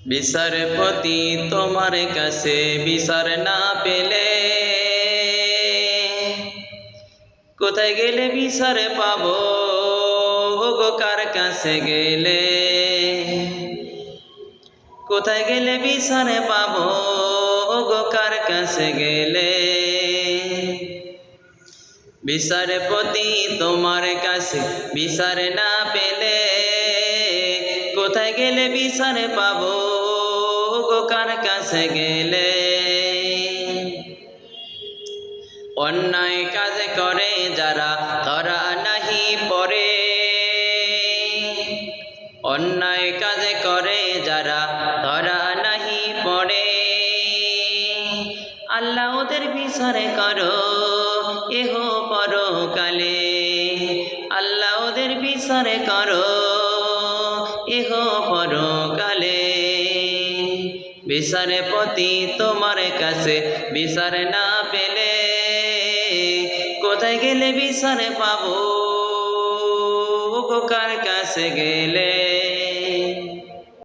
বিচারপতি তোমার কাছে বিচার না পেলে কোথায় গেলে বিচার পাবো ওগো কার কাছে গেলে কোথায় গেলে বিচার পাবো ওগো কার কাছে গেলে বিচারপতি তোমার কাছে বিচার না পেলে কোথায় গেলে বিচার পাবো গো কার কাছে গেলে অন্যায় কাজ করে যারা ধরা নাহি পড়ে অন্যায় কাজ করে যারা ধরা নাহি পড়ে আল্লাহ ওদের বিচার করো এহ পরকালে আল্লাহ ওদের বিচার করো এহ পরকালে বিচারপতি তোমার কাছে বিচার না পেলে কোথায় গেলে বিচার পাবো গো কার কাছে গেলে